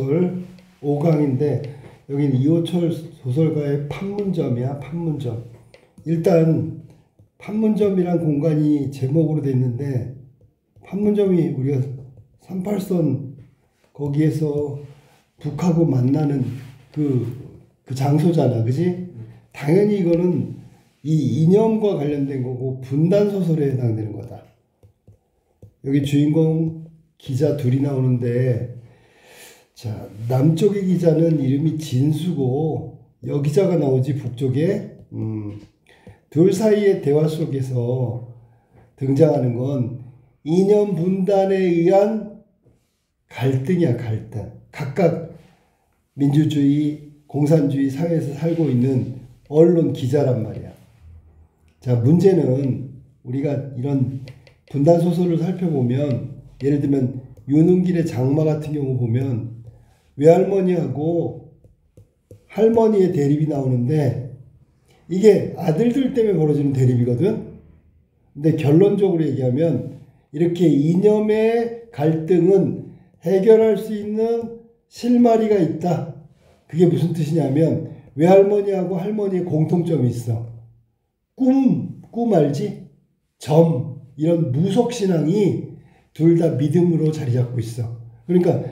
소설 5강인데 여기는 이호철 소설가의 판문점이야. 판문점. 일단 판문점이란 공간이 제목으로 돼 있는데 판문점이 우리가 38선 거기에서 북하고 만나는 그 장소잖아. 그지? 당연히 이거는 이 이념과 관련된 거고 분단 소설에 해당되는 거다. 여기 주인공 기자 둘이 나오는데 자, 남쪽의 기자는 이름이 진수고 여기자가 나오지 북쪽에 둘 사이의 대화 속에서 등장하는 건 이념 분단에 의한 갈등이야. 갈등. 각각 민주주의, 공산주의 사회에서 살고 있는 언론 기자란 말이야. 자, 문제는 우리가 이런 분단 소설을 살펴보면 예를 들면 윤은길의 장마 같은 경우 보면 외할머니하고 할머니의 대립이 나오는데 이게 아들들 때문에 벌어지는 대립이거든. 근데 결론적으로 얘기하면 이렇게 이념의 갈등은 해결할 수 있는 실마리가 있다. 그게 무슨 뜻이냐면 외할머니하고 할머니의 공통점이 있어. 꿈 알지? 점 이런 무속신앙이 둘 다 믿음으로 자리 잡고 있어. 그러니까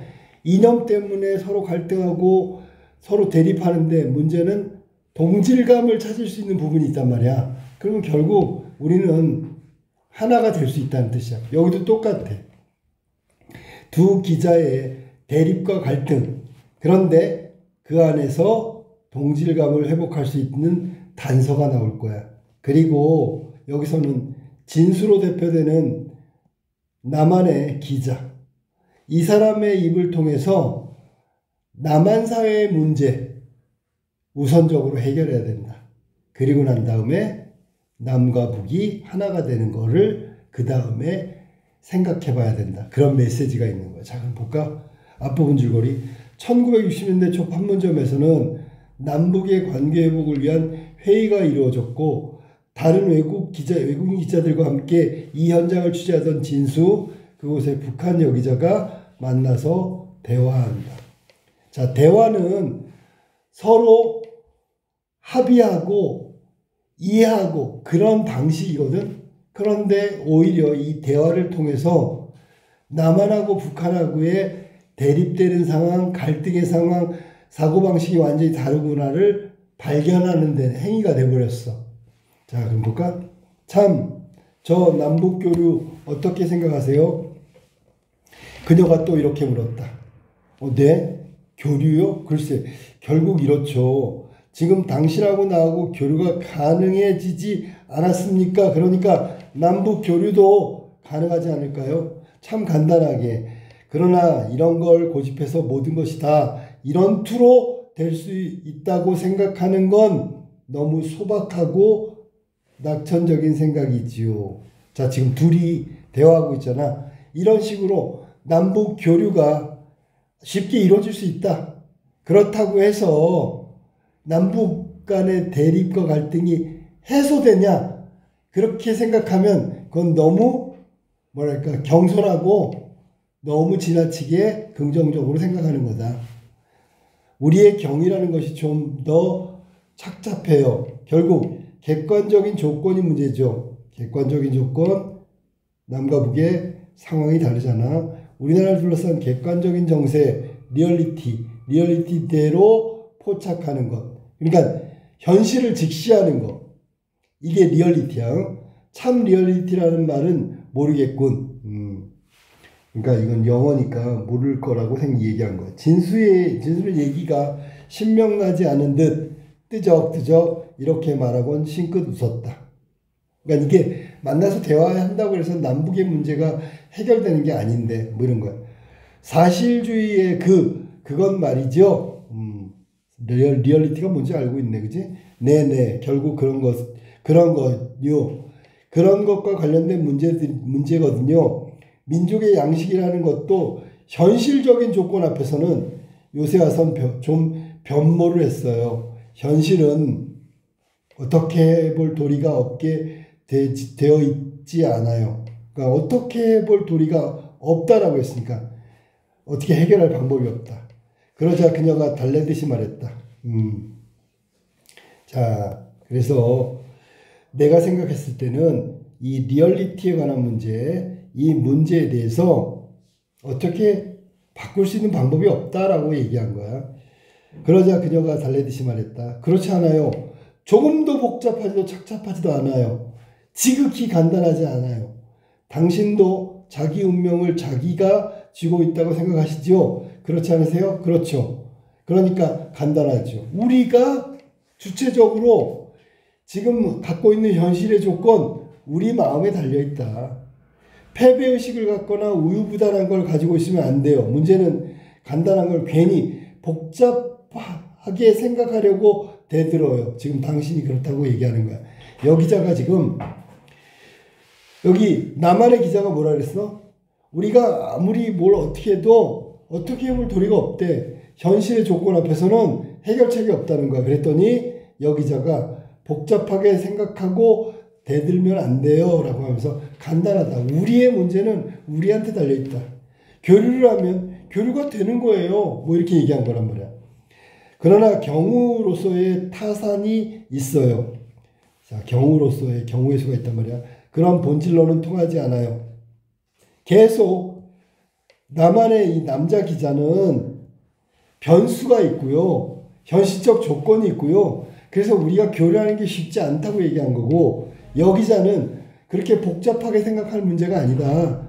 이념 때문에 서로 갈등하고 서로 대립하는데 문제는 동질감을 찾을 수 있는 부분이 있단 말이야. 그러면 결국 우리는 하나가 될 수 있다는 뜻이야. 여기도 똑같아. 두 기자의 대립과 갈등. 그런데 그 안에서 동질감을 회복할 수 있는 단서가 나올 거야. 그리고 여기서는 진수로 대표되는 남한의 기자. 이 사람의 입을 통해서 남한 사회의 문제 우선적으로 해결해야 된다. 그리고 난 다음에 남과 북이 하나가 되는 거를 그 다음에 생각해 봐야 된다. 그런 메시지가 있는 거야. 자, 그럼 볼까? 앞부분 줄거리. 1960년대 초 판문점에서는 남북의 관계 회복을 위한 회의가 이루어졌고 다른 외국인 기자들과 함께 이 현장을 취재하던 진수, 그곳의 북한 여기자가 만나서 대화한다. 자, 대화는 서로 합의하고 이해하고 그런 방식이거든. 그런데 오히려 이 대화를 통해서 남한하고 북한하고의 대립되는 상황, 갈등의 상황, 사고방식이 완전히 다르구나를 발견하는 데 행위가 돼버렸어. 자, 그럼 볼까? 참, 저 남북교류 어떻게 생각하세요? 그녀가 또 이렇게 물었다. 네? 교류요? 글쎄, 결국 이렇죠. 지금 당신하고 나하고 교류가 가능해지지 않았습니까? 그러니까 남북 교류도 가능하지 않을까요? 참 간단하게. 그러나 이런 걸 고집해서 모든 것이 다 이런 투로 될 수 있다고 생각하는 건 너무 소박하고 낙천적인 생각이지요. 자, 지금 둘이 대화하고 있잖아. 이런 식으로 남북 교류가 쉽게 이루어질 수 있다. 그렇다고 해서 남북 간의 대립과 갈등이 해소되냐? 그렇게 생각하면 그건 너무 뭐랄까 경솔하고 너무 지나치게 긍정적으로 생각하는 거다. 우리의 경이라는 것이 좀 더 착잡해요. 결국 객관적인 조건이 문제죠. 객관적인 조건, 남과 북의 상황이 다르잖아. 우리나라를 둘러싼 객관적인 정세, 리얼리티대로 포착하는 것. 그러니까 현실을 직시하는 것. 이게 리얼리티야. 참 리얼리티라는 말은 모르겠군. 그러니까 이건 영어니까 모를 거라고 얘기한 거야. 진수의 얘기가 신명나지 않은 듯 뜨적뜨적 이렇게 말하곤 싱긋 웃었다. 그러니까 이게 만나서 대화한다고 해서 남북의 문제가 해결되는 게 아닌데 뭐 이런 거야. 사실주의의 그건 말이죠. 리얼리티가 뭔지 알고 있네, 그지? 네네. 결국 그런 거요. 그런 것과 관련된 문제거든요. 민족의 양식이라는 것도 현실적인 조건 앞에서는 요새 와선 좀 변모를 했어요. 현실은 어떻게 볼 도리가 없게 되어 있지 않아요. 그러니까 어떻게 볼 도리가 없다라고 했으니까 어떻게 해결할 방법이 없다. 그러자 그녀가 달래듯이 말했다. 자, 그래서 내가 생각했을 때는 이 리얼리티에 관한 문제, 이 문제에 대해서 어떻게 바꿀 수 있는 방법이 없다라고 얘기한 거야. 그러자 그녀가 달래듯이 말했다. 그렇지 않아요. 조금도 복잡하지도 착잡하지도 않아요. 지극히 간단하지 않아요. 당신도 자기 운명을 자기가 쥐고 있다고 생각하시지요? 그렇지 않으세요? 그렇죠. 그러니까 간단하죠. 우리가 주체적으로 지금 갖고 있는 현실의 조건, 우리 마음에 달려있다. 패배의식을 갖거나 우유부단한 걸 가지고 있으면 안 돼요. 문제는 간단한 걸 괜히 복잡하게 생각하려고 대들어요. 지금 당신이 그렇다고 얘기하는 거야. 기자가 지금 여기 나만의 기자가 뭐라 그랬어? 우리가 아무리 뭘 어떻게 해도 어떻게 해볼 도리가 없대. 현실의 조건 앞에서는 해결책이 없다는 거야. 그랬더니 기자가 복잡하게 생각하고 대들면 안 돼요 라고 하면서 간단하다. 우리의 문제는 우리한테 달려있다. 교류를 하면 교류가 되는 거예요. 뭐 이렇게 얘기한 거란 말이야. 그러나 경우로서의 타산이 있어요. 자, 경우로서의 경우의 수가 있단 말이야. 그런 본질로는 통하지 않아요. 계속 나만의 이 남자 기자는 변수가 있고요. 현실적 조건이 있고요. 그래서 우리가 교류하는 게 쉽지 않다고 얘기한 거고, 기자는 그렇게 복잡하게 생각할 문제가 아니다.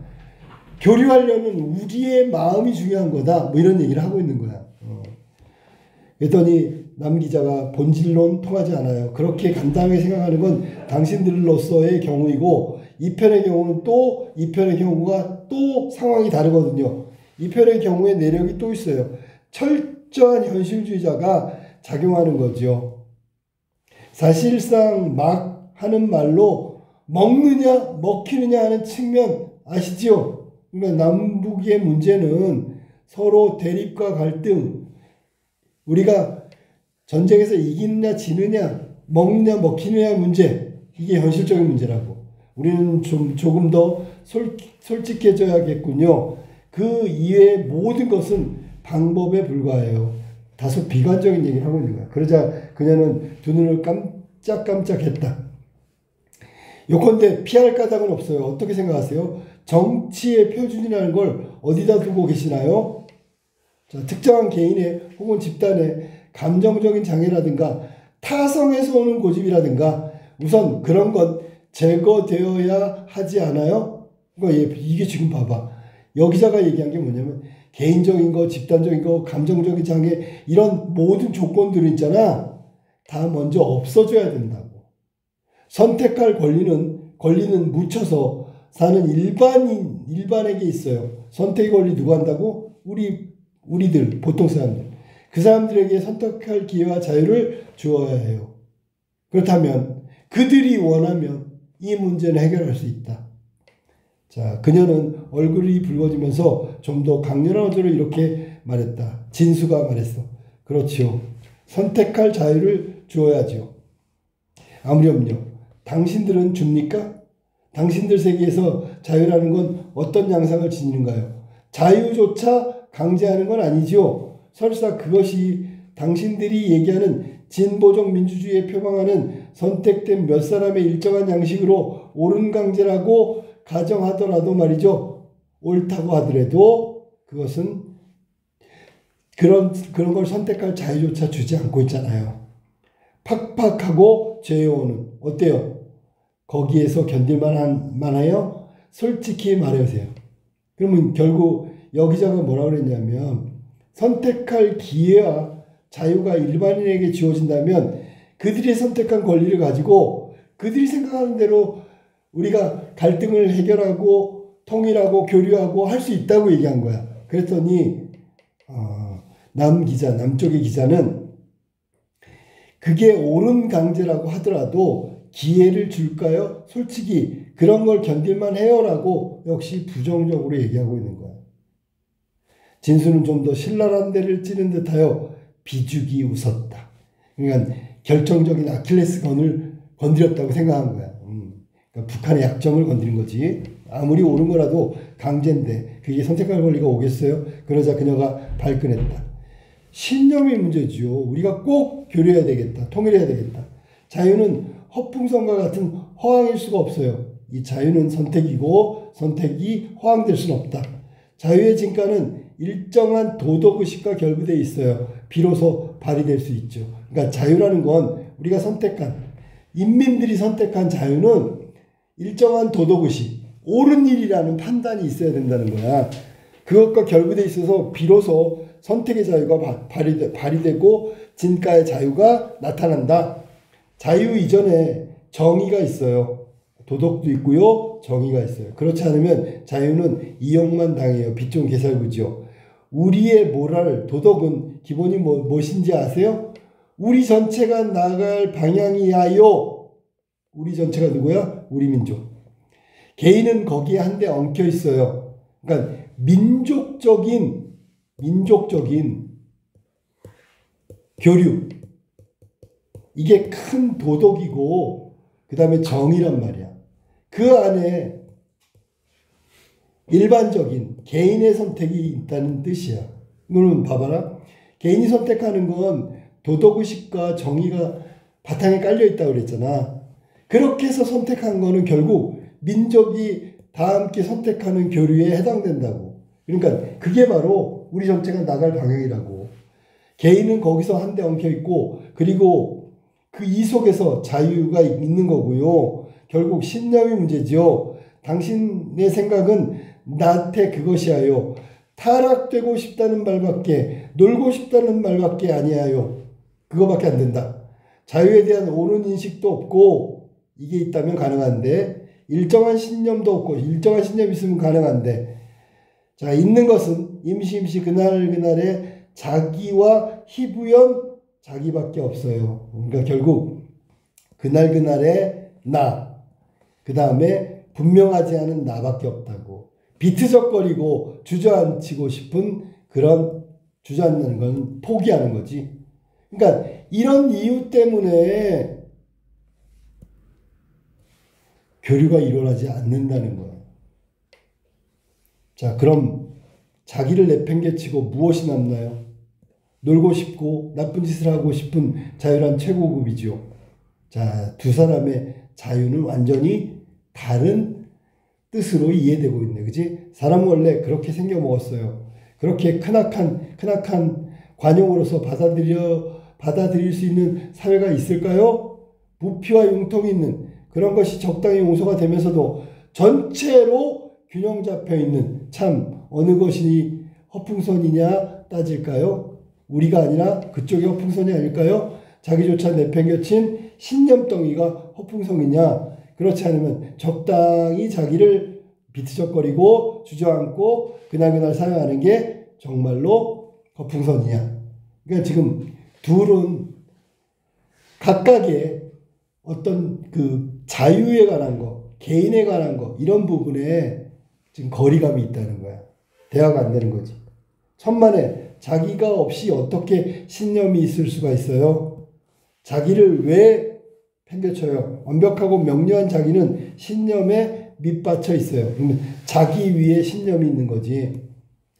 교류하려면 우리의 마음이 중요한 거다. 뭐 이런 얘기를 하고 있는 거야. 그랬더니 남 기자가 본질론 통하지 않아요. 그렇게 간단하게 생각하는 건 당신들로서의 경우이고, 이 편의 경우는 또 이 편의 경우가 또 상황이 다르거든요. 이 편의 경우에 내력이 또 있어요. 철저한 현실주의자가 작용하는 거죠. 사실상 막 하는 말로 먹느냐 먹히느냐 하는 측면 아시죠? 그러니까 남북의 문제는 서로 대립과 갈등, 우리가 전쟁에서 이기느냐 지느냐 먹느냐 먹히느냐 문제, 이게 현실적인 문제라고. 우리는 조금 더 솔직해져야겠군요. 그 이외의 모든 것은 방법에 불과해요. 다소 비관적인 얘기를 하고 있는 거야. 그러자 그녀는 두 눈을 깜짝깜짝했다. 요컨대 피할 까닭은 없어요. 어떻게 생각하세요? 정치의 표준이라는 걸 어디다 두고 계시나요? 자, 특정한 개인의 혹은 집단의 감정적인 장애라든가 타성에서 오는 고집이라든가 우선 그런 건 제거되어야 하지 않아요? 그러니까 이게 지금 봐봐. 기자가 얘기한 게 뭐냐면 개인적인 거, 집단적인 거, 감정적인 장애, 이런 모든 조건들 있잖아. 다 먼저 없어져야 된다고. 선택할 권리는 묻혀서 사는 일반에게 있어요. 선택의 권리 누가 한다고? 우리들, 보통 사람들. 그 사람들에게 선택할 기회와 자유를 주어야 해요. 그렇다면 그들이 원하면 이 문제는 해결할 수 있다. 자, 그녀는 얼굴이 붉어지면서 좀 더 강렬한 어조로 이렇게 말했다. 진수가 말했어. 그렇지요. 선택할 자유를 주어야죠. 아무렴요. 당신들은 줍니까? 당신들 세계에서 자유라는 건 어떤 양상을 지니는가요? 자유조차 강제하는 건 아니지요. 설사 그것이 당신들이 얘기하는 진보적 민주주의에 표방하는 선택된 몇 사람의 일정한 양식으로 옳은 강제라고 가정하더라도 말이죠. 옳다고 하더라도 그것은 그런 걸 선택할 자유조차 주지 않고 있잖아요. 팍팍하고 죄어오는 어때요? 거기에서 견딜만해요? 솔직히 말해보세요. 그러면 결국 기자가 뭐라고 그랬냐면 선택할 기회와 자유가 일반인에게 주어진다면 그들이 선택한 권리를 가지고 그들이 생각하는 대로 우리가 갈등을 해결하고 통일하고 교류하고 할 수 있다고 얘기한 거야. 그랬더니 남쪽의 기자는 그게 옳은 강제라고 하더라도 기회를 줄까요? 솔직히 그런 걸 견딜만 해요라고 역시 부정적으로 얘기하고 있는 거야. 진수는 좀 더 신랄한 데를 찌른 듯하여 비죽이 웃었다. 그러니까 결정적인 아킬레스건을 건드렸다고 생각한 거야. 그러니까 북한의 약점을 건드린 거지. 아무리 옳은 거라도 강제인데 그게 선택할 권리가 오겠어요? 그러자 그녀가 발끈했다. 신념이 문제지요. 우리가 꼭 교류해야 되겠다. 통일해야 되겠다. 자유는 허풍성과 같은 허황일 수가 없어요. 이 자유는 선택이고 선택이 허황될 수는 없다. 자유의 진가는 일정한 도덕의식과 결부되어 있어요. 비로소 발휘될 수 있죠. 그러니까 자유라는 건 우리가 선택한, 인민들이 선택한 자유는 일정한 도덕의식, 옳은 일이라는 판단이 있어야 된다는 거야. 그것과 결부되어 있어서 비로소 선택의 자유가 발휘되고 진가의 자유가 나타난다. 자유 이전에 정의가 있어요. 도덕도 있고요. 정의가 있어요. 그렇지 않으면 자유는 이용만 당해요. 빚좀 개살구죠. 우리의 모랄, 도덕은 기본이 무엇인지 아세요? 우리 전체가 나갈 방향이야요. 우리 전체가 누구야? 우리 민족. 개인은 거기에 한데 엉켜 있어요. 그러니까 민족적인 교류. 이게 큰 도덕이고 그 다음에 정의란 말이야. 그 안에 일반적인 개인의 선택이 있다는 뜻이야. 이거는 봐봐라. 개인이 선택하는 건 도덕의식과 정의가 바탕에 깔려있다고 그랬잖아. 그렇게 해서 선택한 거는 결국 민족이 다 함께 선택하는 교류에 해당된다고. 그러니까 그게 바로 우리 전체가 나갈 방향이라고. 개인은 거기서 한데 엉켜있고 그리고 그 이 속에서 자유가 있는 거고요. 결국 신념이 문제지요. 당신의 생각은 나한테 그것이야요. 타락되고 싶다는 말밖에, 놀고 싶다는 말밖에 아니야요. 그거밖에 안 된다. 자유에 대한 옳은 인식도 없고 이게 있다면 가능한데 일정한 신념도 없고 일정한 신념이 있으면 가능한데 자, 있는 것은 임시 그날그날의 자기와 희부연 자기밖에 없어요. 그러니까 결국 그날그날의 나, 그 다음에 분명하지 않은 나밖에 없다고. 비트적거리고 주저앉히고 싶은 그런 주저앉는 건 포기하는 거지. 그러니까 이런 이유 때문에 교류가 일어나지 않는다는 거야. 자, 그럼 자기를 내팽개치고 무엇이 남나요? 놀고 싶고 나쁜 짓을 하고 싶은 자유란 최고급이죠. 자, 두 사람의 자유는 완전히 다른 뜻으로 이해되고 있네. 그지? 사람은 원래 그렇게 생겨 먹었어요. 그렇게 크나큰 관용으로서 받아들일 수 있는 사회가 있을까요? 부피와 융통이 있는 그런 것이 적당히 용서가 되면서도 전체로 균형 잡혀 있는 참 어느 것이 허풍선이냐 따질까요? 우리가 아니라 그쪽이 허풍선이 아닐까요? 자기조차 내팽겨친 신념덩이가 허풍성이냐? 그렇지 않으면 적당히 자기를 비트적거리고 주저앉고 그날그날 살아가는 게 정말로 허풍선이냐? 그러니까 지금 둘은 각각의 어떤 그 자유에 관한 거, 개인에 관한 거 이런 부분에 지금 거리감이 있다는 거야. 대화가 안 되는 거지. 천만에 자기가 없이 어떻게 신념이 있을 수가 있어요? 자기를 왜 팽개쳐요? 완벽하고 명료한 자기는 신념에 밑받쳐 있어요. 그러면 자기 위에 신념이 있는 거지.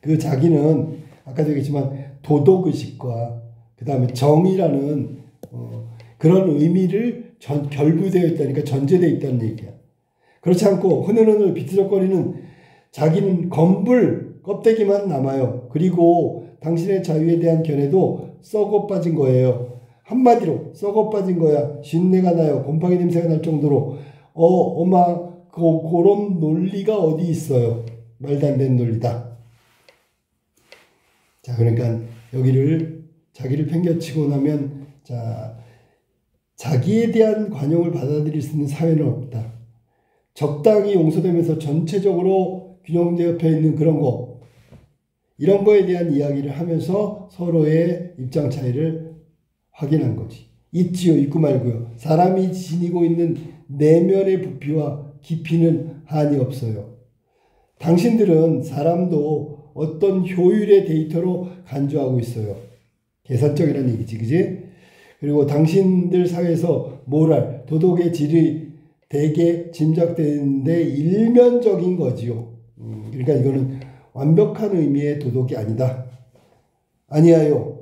그 자기는 아까도 얘기했지만 도덕의식과 그 다음에 정의라는 그런 의미를 결부되어 있다니까 전제되어 있다는 얘기야. 그렇지 않고 흐느흐느 비트적거리는 자기는 검불 껍데기만 남아요. 그리고 당신의 자유에 대한 견해도 썩어 빠진 거예요. 한마디로 썩어 빠진 거야. 쉰내가 나요. 곰팡이 냄새가 날 정도로 그런 논리가 어디 있어요. 말도 안 되는 논리다. 자, 그러니까 여기를 자기를 팽개치고 나면 자기에 대한 관용을 받아들일 수 있는 사회는 없다. 적당히 용서되면서 전체적으로 균형되어 있는 그런 거 이런 거에 대한 이야기를 하면서 서로의 입장 차이를 확인한 거지. 있지요, 있고 말고요. 사람이 지니고 있는 내면의 부피와 깊이는 한이 없어요. 당신들은 사람도 어떤 효율의 데이터로 간주하고 있어요. 계산적이라는 얘기지, 그지? 그리고 당신들 사회에서 모랄, 도덕의 질이 대개 짐작되는데 일면적인 거지요. 그러니까 이거는 완벽한 의미의 도덕이 아니다. 아니에요.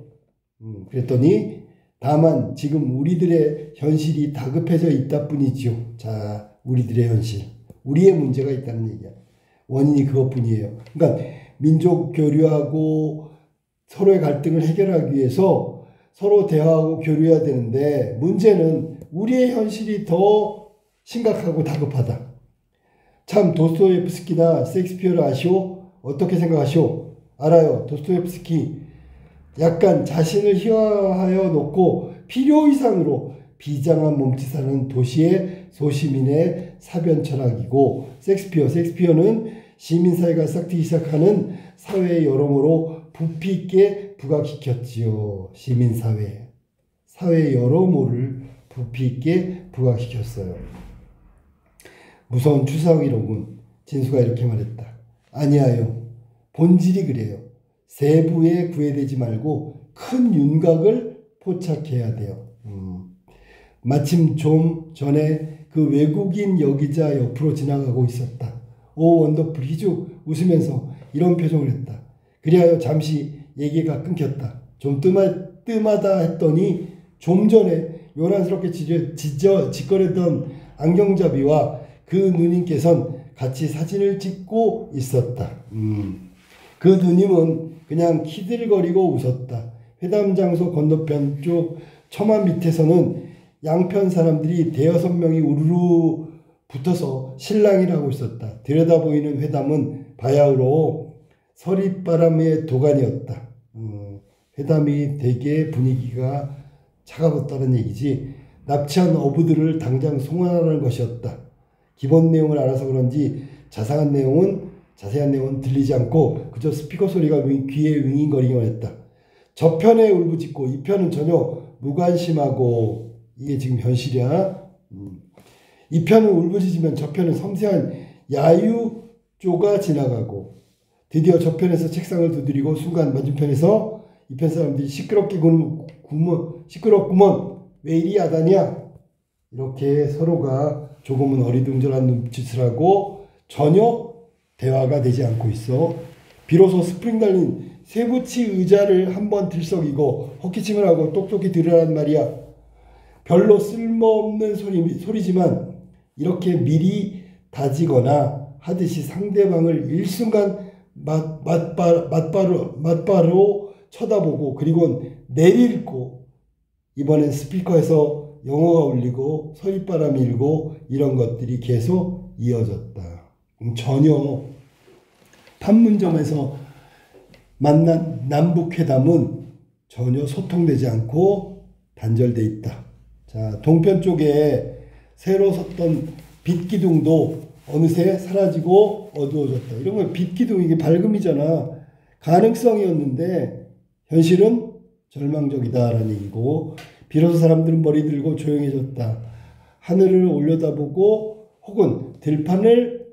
그랬더니 다만 지금 우리들의 현실이 다급해져 있다 뿐이지요. 자, 우리들의 현실. 우리의 문제가 있다는 얘기야. 원인이 그것뿐이에요. 그러니까 민족 교류하고 서로의 갈등을 해결하기 위해서 서로 대화하고 교류해야 되는데 문제는 우리의 현실이 더 심각하고 다급하다. 참 도스토옙스키나 셰익스피어를 아시오? 어떻게 생각하시오? 알아요. 도스토옙스키 약간 자신을 희화하여 놓고 필요 이상으로 비장한 몸짓하는 도시의 소시민의 사변 철학이고 셰익스피어는 시민사회가 싹트기 시작하는 사회의 여러모로 부피 있게 부각시켰지요. 시민사회. 사회의 여러모를 부피 있게 부각시켰어요. 무서운 추상이로군. 진수가 이렇게 말했다. 아니하요. 본질이 그래요. 세부에 구애되지 말고 큰 윤곽을 포착해야 돼요. 마침 좀 전에 그 외국인 여기자 옆으로 지나가고 있었다. 오 원더풀 희죽 웃으면서 이런 표정을 했다. 그리하여 잠시 얘기가 끊겼다. 좀 뜸하다 했더니 좀 전에 요란스럽게 짓거렸던 안경잡이와 그 누님께선 같이 사진을 찍고 있었다. 그 누님은 그냥 키들거리고 웃었다. 회담 장소 건너편 쪽 처마 밑에서는 양편 사람들이 대여섯 명이 우르르 붙어서 실랑이를 하고 있었다. 들여다보이는 회담은 바야흐로 서릿바람의 도가니였다. 회담이 되게 분위기가 차가웠다는 얘기지 납치한 어부들을 당장 송환하라는 것이었다. 기본 내용을 알아서 그런지 자세한 내용은 들리지 않고 그저 스피커 소리가 귀에 윙윙거리기만 했다. 저편에 울부짖고 이 편은 전혀 무관심하고 이게 지금 현실이야. 이 편은 울부짖으면 저편은 섬세한 야유조가 지나가고 드디어 저편에서 책상을 두드리고 순간 맞은편에서 이 편 사람들이 시끄럽구먼 왜 이리 야단이야 이렇게 서로가 조금은 어리둥절한 눈짓을 하고 전혀 대화가 되지 않고 있어. 비로소 스프링 달린 쇠붙이 의자를 한번 들썩이고 헛기침을 하고 똑똑히 들으란 말이야. 별로 쓸모없는 소리지만 이렇게 미리 다지거나 하듯이 상대방을 일순간 맞바로 쳐다보고 그리고 내리읽고 이번엔 스피커에서 영어가 울리고 서릿바람이 일고 이런 것들이 계속 이어졌다. 전혀 판문점에서 만난 남북회담은 전혀 소통되지 않고 단절돼 있다. 자, 동편 쪽에 새로 섰던 빛기둥도 어느새 사라지고 어두워졌다. 이런 건 빛기둥 이게 밝음이잖아. 가능성이었는데 현실은 절망적이다라는 얘기고 비로소 사람들은 머리 들고 조용해졌다. 하늘을 올려다보고 혹은 들판을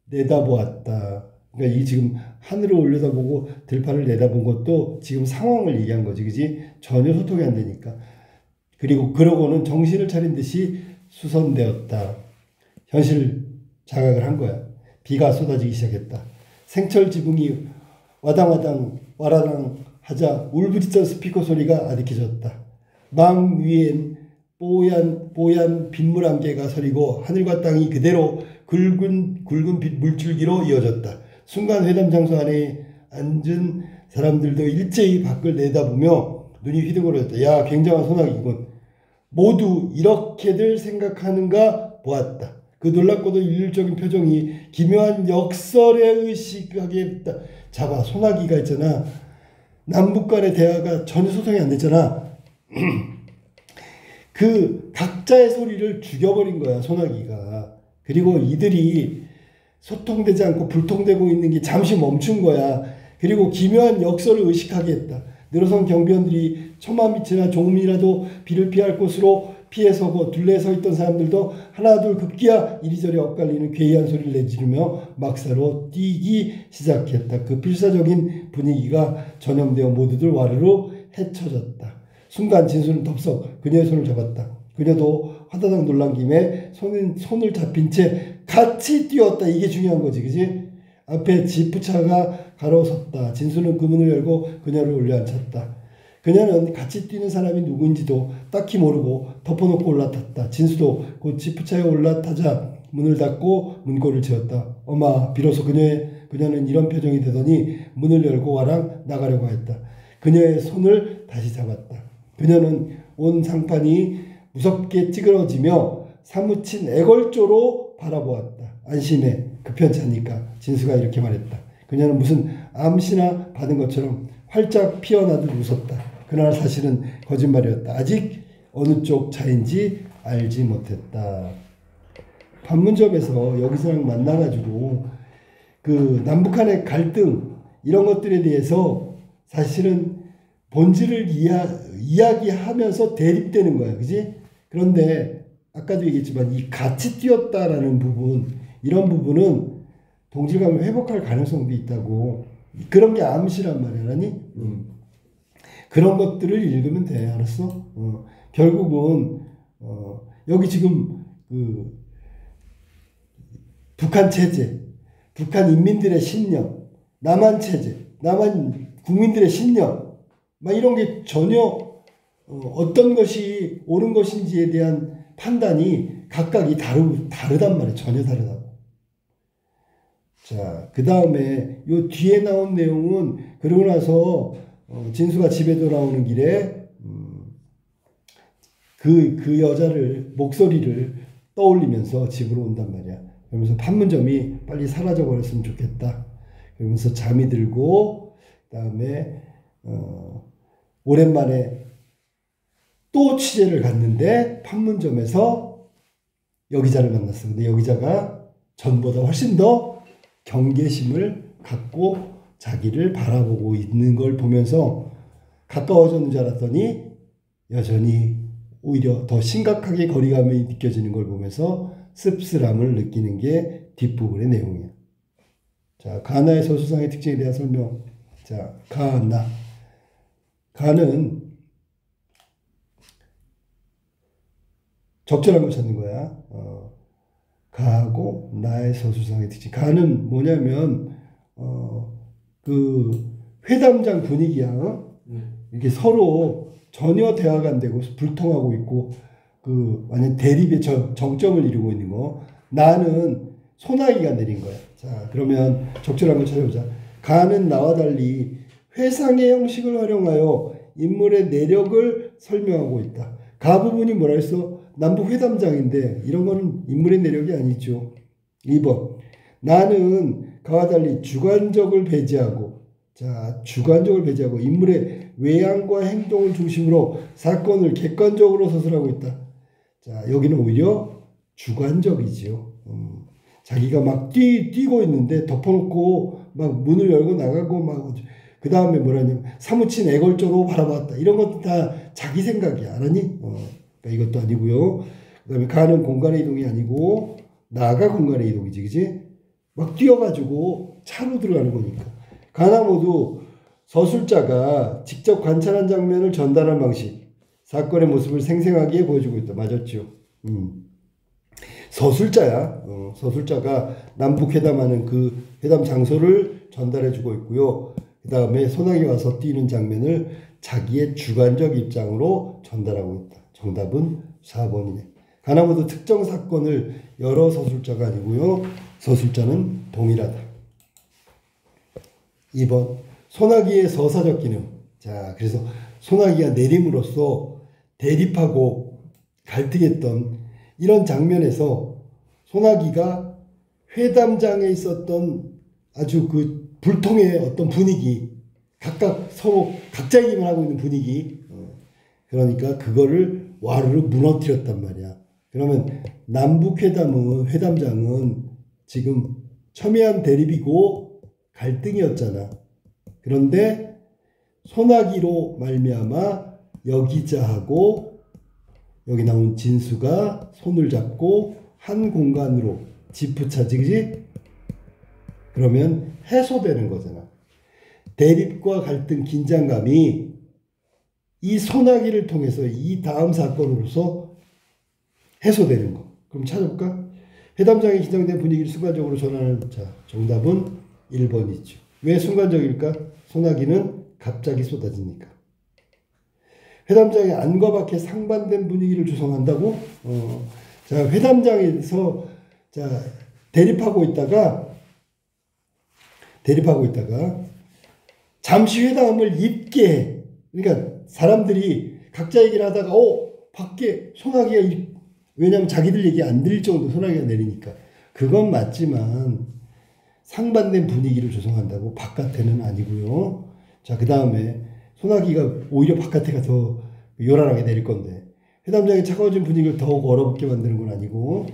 내다보았다. 그러니까 이 지금 하늘을 올려다보고 들판을 내다본 것도 지금 상황을 얘기한 거지, 그지? 전혀 소통이 안 되니까. 그리고 그러고는 정신을 차린 듯이 수선되었다. 현실 자각을 한 거야. 비가 쏟아지기 시작했다. 생철 지붕이 와당와당 와라당 하자 울부짖던 스피커 소리가 아득해졌다. 망 위엔 뽀얀 빗물 안개가 서리고 하늘과 땅이 그대로 굵은 빛 물줄기로 이어졌다. 순간 회담 장소 안에 앉은 사람들도 일제히 밖을 내다보며 눈이 휘둥그레졌다. 야, 굉장한 소나기군. 모두 이렇게들 생각하는가 보았다. 그 놀랍고도 일률적인 표정이 기묘한 역설에 의식하게 했다. 자봐, 소나기가 있잖아. 남북 간의 대화가 전혀 소통이 안 됐잖아. 그 각자의 소리를 죽여버린 거야, 소나기가. 그리고 이들이 소통되지 않고 불통되고 있는 게 잠시 멈춘 거야. 그리고 기묘한 역설을 의식하게 했다. 늘어선 경비원들이 처마 밑이나 조금이라도 비를 피할 곳으로 피해 서고 둘레 서 있던 사람들도 하나둘 급기야 이리저리 엇갈리는 괴이한 소리를 내지르며 막사로 뛰기 시작했다. 그 필사적인 분위기가 전염되어 모두들 와르르 헤쳐졌다. 순간 진수는 덥석 그녀의 손을 잡았다. 그녀도 화다닥 놀란 김에 손을 잡힌 채 같이 뛰었다. 이게 중요한 거지, 그지? 앞에 지프차가 가로섰다. 진수는 그 문을 열고 그녀를 올려앉혔다. 그녀는 같이 뛰는 사람이 누구인지도 딱히 모르고 덮어놓고 올라탔다. 진수도 곧 지프차에 올라타자 문을 닫고 문고리를 채웠다. 엄마, 비로소 그녀는 이런 표정이 되더니 문을 열고 와랑 나가려고 했다. 그녀의 손을 다시 잡았다. 그녀는 온 상판이 무섭게 찌그러지며 사무친 애걸조로 바라보았다. 안심해. 급편찮으니까. 진수가 이렇게 말했다. 그녀는 무슨 암시나 받은 것처럼 활짝 피어나듯 웃었다. 그러나 사실은 거짓말이었다. 아직 어느 쪽 차인지 알지 못했다. 판문점에서 여기서랑 만나가지고 그 남북한의 갈등 이런 것들에 대해서 사실은 본질을 이야기하면서 대립되는 거야. 그지? 그런데 아까도 얘기했지만 이 같이 뛰었다라는 부분, 이런 부분은 동질감을 회복할 가능성도 있다고. 그런 게 암시란 말이야. 아니? 그런 것들을 읽으면 돼. 알았어? 결국은 여기 지금 그 북한 체제, 북한 인민들의 신념, 남한 체제, 남한 국민들의 신념, 막 이런 게 전혀 어떤 것이 옳은 것인지에 대한 판단이 각각이 다르단 말이에요. 전혀 다르다고. 자, 그 다음에 요 뒤에 나온 내용은 그러고 나서 진수가 집에 돌아오는 길에 그 여자를 목소리를 떠올리면서 집으로 온단 말이야. 그러면서 판문점이 빨리 사라져 버렸으면 좋겠다. 그러면서 잠이 들고 그다음에 오랜만에 또 취재를 갔는데 판문점에서 여기자를 만났어. 근데 여기자가 전보다 훨씬 더 경계심을 갖고 자기를 바라보고 있는 걸 보면서 가까워졌는 줄 알았더니 여전히 오히려 더 심각하게 거리감이 느껴지는 걸 보면서 씁쓸함을 느끼는 게 뒷부분의 내용이야. 자, 가나의 서술상의 특징에 대한 설명. 자, 가나. 가는 적절한 걸 찾는 거야. 가하고 나의 서술상의 특징. 가는 뭐냐면 그 회담장 분위기야. 이렇게 서로 전혀 대화가 안 되고 불통하고 있고 그 완전 대립의 정점을 이루고 있는 거. 나는 소나기가 내린 거야. 자, 그러면 적절한 걸 찾아보자. 가는 나와 달리 회상의 형식을 활용하여 인물의 내력을 설명하고 있다. 가 부분이 뭐라 했어? 남북 회담장인데 이런 거는 인물의 내력이 아니죠. 2번. 나는 가와 달리 주관적을 배제하고, 자, 주관적을 배제하고 인물의 외양과 행동을 중심으로 사건을 객관적으로 서술하고 있다. 자, 여기는 오히려 주관적이지요. 자기가 막 뛰고 있는데 덮어놓고 막 문을 열고 나가고 막 그 다음에 뭐라냐면 사무친 애걸조로 바라봤다. 이런 것도 다 자기 생각이야. 알았니? 그러니까 이것도 아니고요. 그 다음에 가는 공간의 이동이 아니고 나가 공간의 이동이지. 그지? 막 뛰어가지고 차로 들어가는 거니까. 가나 모두 서술자가 직접 관찰한 장면을 전달한 방식, 사건의 모습을 생생하게 보여주고 있다. 맞았죠? 서술자야. 서술자가 남북 회담하는 그 회담 장소를 전달해주고 있고요. 그 다음에 소나기 와서 뛰는 장면을 자기의 주관적 입장으로 전달하고 있다. 정답은 4번이네. 가나 모두 특정 사건을 여러 서술자가 아니고요. 서술자는 동일하다. 2번. 소나기의 서사적 기능. 자, 그래서 소나기가 내림으로써 대립하고 갈등했던 이런 장면에서 소나기가 회담장에 있었던 아주 그 불통의 어떤 분위기, 각각 서로 각자 얘기만 하고 있는 분위기, 그러니까 그거를 와르르 무너뜨렸단 말이야. 그러면 남북회담은, 회담장은 지금 첨예한 대립이고 갈등이었잖아. 그런데 소나기로 말미암아 여기자하고 여기 나온 진수가 손을 잡고 한 공간으로 지프차지, 그지? 그러면 해소되는 거잖아. 대립과 갈등, 긴장감이 이 소나기를 통해서 이 다음 사건으로서 해소되는 거. 그럼 찾아볼까? 회담장에 긴장된 분위기를 순간적으로 전하는, 자, 정답은 1번이죠. 왜 순간적일까? 소나기는 갑자기 쏟아지니까. 회담장이 안과 밖에 상반된 분위기를 조성한다고. 자, 회담장에서 자 대립하고 있다가 잠시 회담을 입게 해. 그러니까 사람들이 각자 얘기를 하다가 밖에 소나기가 왜냐하면 자기들 얘기 안 들릴 정도 소나기가 내리니까 그건 맞지만 상반된 분위기를 조성한다고. 바깥에는 아니고요. 자, 그 다음에 소나기가 오히려 바깥에 가서 요란하게 내릴 건데 회담장에 차가워진 분위기를 더욱 얼어붙게 만드는 건 아니고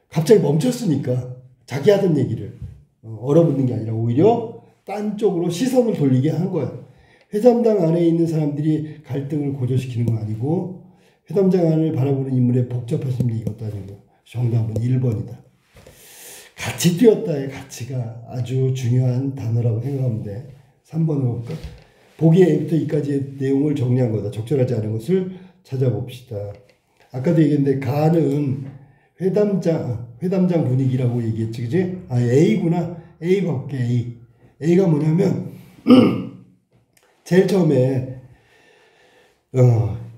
갑자기 멈췄으니까 자기 하던 얘기를 얼어붙는 게 아니라 오히려 딴 쪽으로 시선을 돌리게 한 거야. 회담장 안에 있는 사람들이 갈등을 고조시키는 건 아니고 회담장 안을 바라보는 인물의 복잡한 심리 이것도 아니고 정답은 1번이다. 같이 뛰었다의 가치가 아주 중요한 단어라고 생각하면 돼. 3번으로 볼까? 보기 A부터 E까지의 내용을 정리한 거다. 적절하지 않은 것을 찾아봅시다. 아까도 얘기했는데 가는 회담장 분위기라고 얘기했지, 그지? A구나. A 볼게, A. A가 뭐냐면 제일 처음에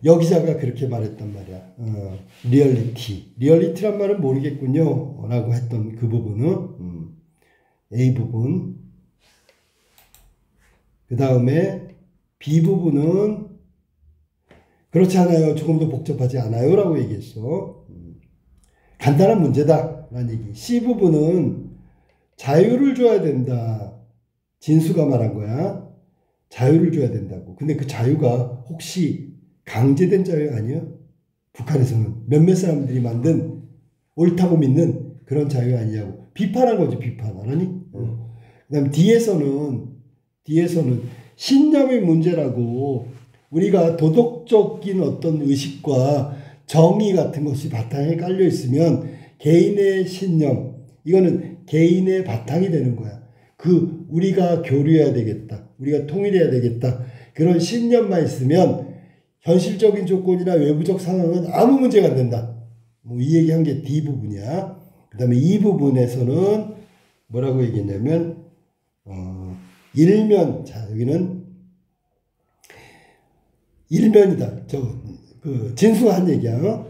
여기자가 그렇게 말했단 말이야. 리얼리티란 말은 모르겠군요 라고 했던 그 부분은 A 부분. 그 다음에 B 부분은 그렇지 않아요, 조금 더 복잡하지 않아요 라고 얘기했어. 간단한 문제다 라는 얘기. C 부분은 자유를 줘야 된다. 진수가 말한 거야. 자유를 줘야 된다고. 근데 그 자유가 혹시 강제된 자유 아니야? 북한에서는 몇몇 사람들이 만든 옳다고 믿는 그런 자유 아니냐고 비판한 거지. 비판 알아니? 그 다음 D에서는 신념의 문제라고. 우리가 도덕적인 어떤 의식과 정의 같은 것이 바탕에 깔려 있으면 개인의 신념, 이거는 개인의 바탕이 되는 거야. 우리가 교류해야 되겠다, 우리가 통일해야 되겠다, 그런 신념만 있으면 현실적인 조건이나 외부적 상황은 아무 문제가 안 된다. 이 얘기한 게 D 부분이야. 그 다음에 이 부분에서는 뭐라고 얘기했냐면 일면. 자, 여기는 일면이다. 진수한 얘기야.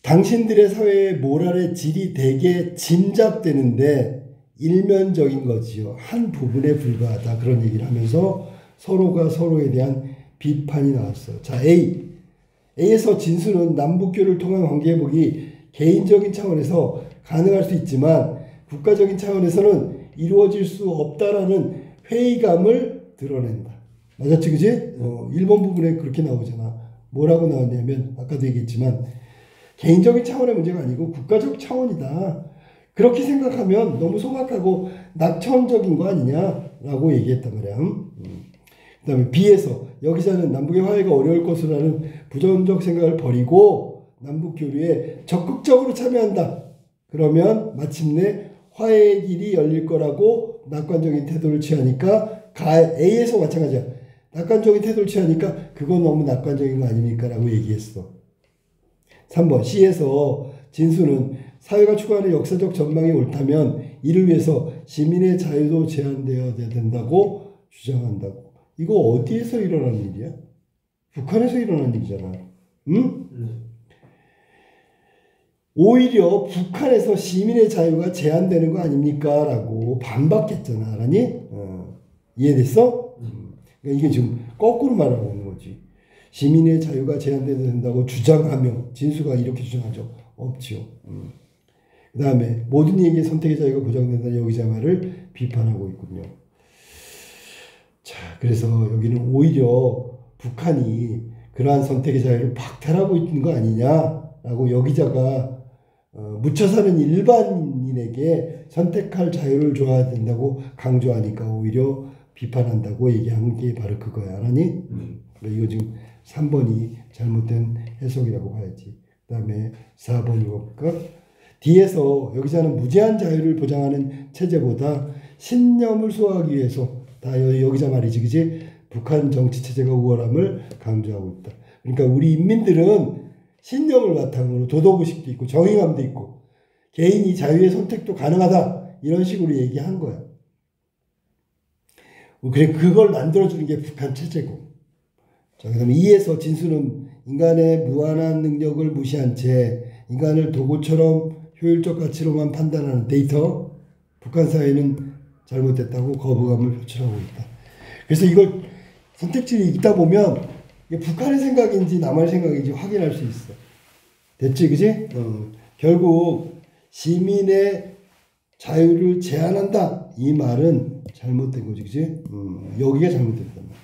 당신들의 사회의 모랄의 질이 대개 짐작되는데 일면적인 거지요. 한 부분에 불과하다. 그런 얘기를 하면서 서로가 서로에 대한 비판이 나왔어요. 자, A에서 진수는 남북교를 통한 관계회복이 개인적인 차원에서 가능할 수 있지만 국가적인 차원에서는 이루어질 수 없다라는 회의감을 드러낸다. 맞았지, 그지? 1번 부분에 그렇게 나오잖아. 뭐라고 나왔냐면 아까도 얘기했지만 개인적인 차원의 문제가 아니고 국가적 차원이다. 그렇게 생각하면 너무 소박하고 낙천적인 거 아니냐라고 얘기했단 말이야. 그 다음에 B에서 여기서는 남북의 화해가 어려울 것으로 하는 부정적 생각을 버리고 남북 교류에 적극적으로 참여한다. 그러면 마침내 화해의 길이 열릴 거라고 낙관적인 태도를 취하니까 A에서 마찬가지야. 낙관적인 태도를 취하니까 그건 너무 낙관적인 거 아닙니까? 라고 얘기했어. 3번 C에서 진수는 사회가 추구하는 역사적 전망이 옳다면 이를 위해서 시민의 자유도 제한되어야 된다고 주장한다고. 이거 어디에서 일어난 일이야? 북한에서 일어난 일이잖아. 응? 오히려 북한에서 시민의 자유가 제한되는 거 아닙니까? 라고 반박했잖아. 알았니? 이해됐어? 그러니까 이게 지금 거꾸로 말하고 있는 거지. 시민의 자유가 제한된다고 주장하며 진수가 이렇게 주장하죠. 없지요. 그 다음에 모든 이에게 선택의 자유가 보장된다는 여기자 말을 비판하고 있군요. 자, 그래서 여기는 오히려 북한이 그러한 선택의 자유를 박탈하고 있는 거 아니냐라고 여기자가 묻혀 사는 일반인에게 선택할 자유를 줘야 된다고 강조하니까 오히려 비판한다고 얘기한 게 바로 그거야. 알았니? 이거 지금 3번이 잘못된 해석이라고 봐야지. 그 다음에 4번 읽어볼까? D에서 여기서는 무제한 자유를 보장하는 체제보다 신념을 소화하기 위해서 다 여기자 말이지, 그지? 북한 정치 체제가 우월함을 강조하고 있다. 그러니까 우리 인민들은 신념을 바탕으로 도덕의식도 있고 정의감도 있고 개인이 자유의 선택도 가능하다. 이런 식으로 얘기한 거야. 그래, 그걸 만들어주는 게 북한 체제고. 자, 그다음에 2에서 진수는 인간의 무한한 능력을 무시한 채 인간을 도구처럼 효율적 가치로만 판단하는 데이터. 북한 사회는 잘못됐다고 거부감을 표출하고 있다. 그래서 이걸 선택지를 읽다 보면 이게 북한의 생각인지 남한의 생각인지 확인할 수 있어. 됐지, 그지? 결국 시민의 자유를 제한한다. 이 말은 잘못된 거지, 그지? 여기가 잘못됐단 말이야.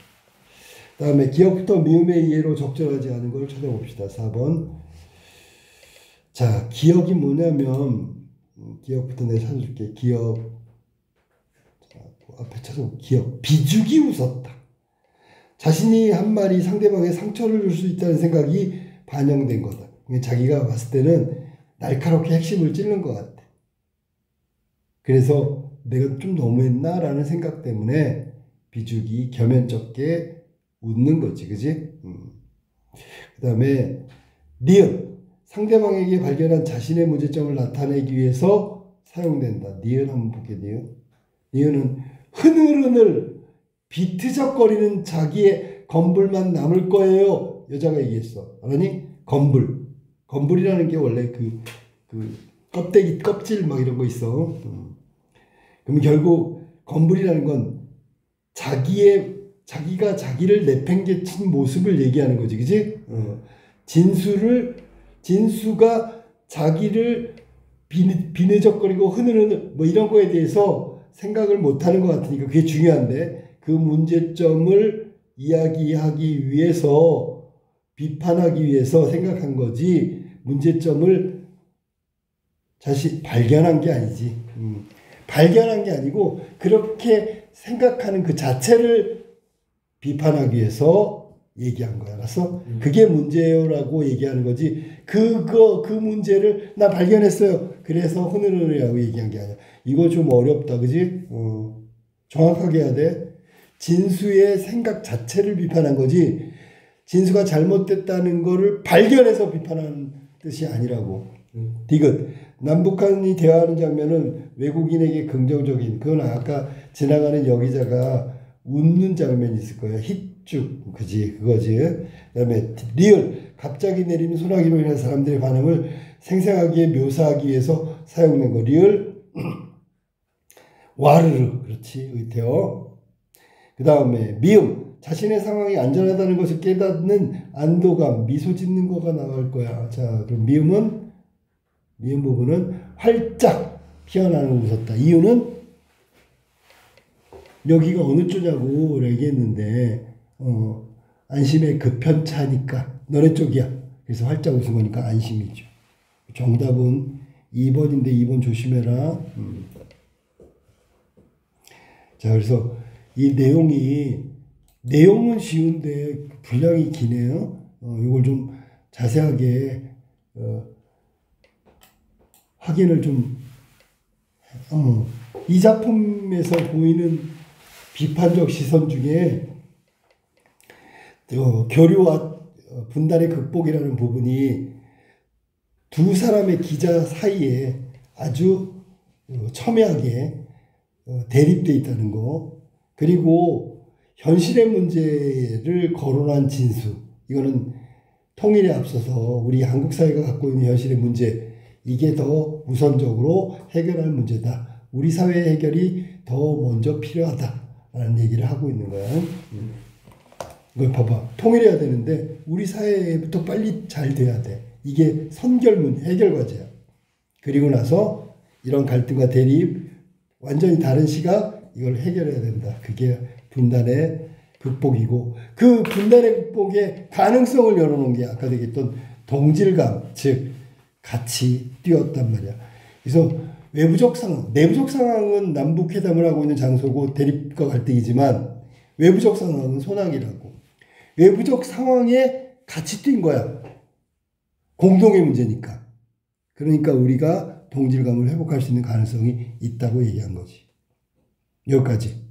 다음에 기억부터 미음의 이해로 적절하지 않은 걸 찾아봅시다. 4번. 자, 기억이 뭐냐면 기억부터 내가 찾아줄게. 기억. 자, 앞에 찾아보. 기억. 비죽이 웃었다. 자신이 한 말이 상대방에 상처를 줄 수 있다는 생각이 반영된 거다. 자기가 봤을 때는 날카롭게 핵심을 찌른 것 같아. 그래서 내가 좀 너무했나? 라는 생각 때문에 비죽이 겸연쩍게 웃는 거지. 그지? 그 다음에 니은. 상대방에게 발견한 자신의 문제점을 나타내기 위해서 사용된다. 니은 한번 볼게요. 니은. 니은은 흐느흐느 비트적거리는 자기의 건불만 남을 거예요. 여자가 얘기했어. 알았니? 건불. 건불이라는 게 원래 그 껍데기, 껍질 막 이런 거 있어. 그럼 결국 건불이라는 건 자기가 자기를 내팽개친 모습을 얘기하는 거지. 그지? 진수가 자기를 비내적거리고 흐느흐느 뭐 이런 거에 대해서 생각을 못하는 것 같으니까 그게 중요한데 그 문제점을 이야기하기 위해서 비판하기 위해서 생각한 거지 문제점을 발견한 게 아니지. 발견한 게 아니고 그렇게 생각하는 그 자체를 비판하기 위해서 얘기한 거야. 알았어? 그게 문제요라고 얘기하는 거지. 그 문제를 나 발견했어요. 그래서 흐느흐느라고 얘기한 게 아니야. 이거 좀 어렵다. 그지? 정확하게 해야 돼. 진수의 생각 자체를 비판한 거지. 진수가 잘못됐다는 거를 발견해서 비판하는 뜻이 아니라고. 디귿. 남북한이 대화하는 장면은 외국인에게 긍정적인, 그건 아까 지나가는 여기자가 웃는 장면이 있을 거야. 힛쭉, 그지, 그거지. 그 다음에 리을, 갑자기 내리는 소나기로 인한 사람들의 반응을 생생하게 묘사하기 위해서 사용된 거. 리을, 와르르, 그렇지, 의태어. 그 다음에 미음, 자신의 상황이 안전하다는 것을 깨닫는 안도감, 미소 짓는 거가 나올 거야. 자, 그럼 미음 부분은 활짝 피어나는 웃었다. 이유는 여기가 어느 쪽이냐고 얘기했는데 안심의 급편차니까 너네 쪽이야. 그래서 활짝 웃은 거니까 안심이죠. 정답은 2번인데 2번 조심해라. 자, 그래서 이 내용은 쉬운데 분량이 기네요. 이걸 좀 자세하게 확인을 좀 이 작품에서 보이는 비판적 시선 중에 교류와 분단의 극복이라는 부분이 두 사람의 기자 사이에 아주 첨예하게 대립되어 있다는 거, 그리고 현실의 문제를 거론한 진수, 이거는 통일에 앞서서 우리 한국 사회가 갖고 있는 현실의 문제, 이게 더 우선적으로 해결할 문제다. 우리 사회의 해결이 더 먼저 필요하다라는 얘기를 하고 있는 거야. 이걸 봐봐. 통일해야 되는데 우리 사회부터 빨리 잘 돼야 돼. 이게 해결 과제야. 그리고 나서 이런 갈등과 대립, 완전히 다른 시각, 이걸 해결해야 된다. 그게 분단의 극복이고, 그 분단의 극복의 가능성을 열어놓은 게 아까 얘기했던 동질감, 즉 같이 뛰었단 말이야. 그래서 외부적 상황, 내부적 상황은 남북 회담을 하고 있는 장소고 대립과 갈등이지만 외부적 상황은 소나기라고. 외부적 상황에 같이 뛴 거야. 공동의 문제니까. 그러니까 우리가 동질감을 회복할 수 있는 가능성이 있다고 얘기한 거지. 여기까지.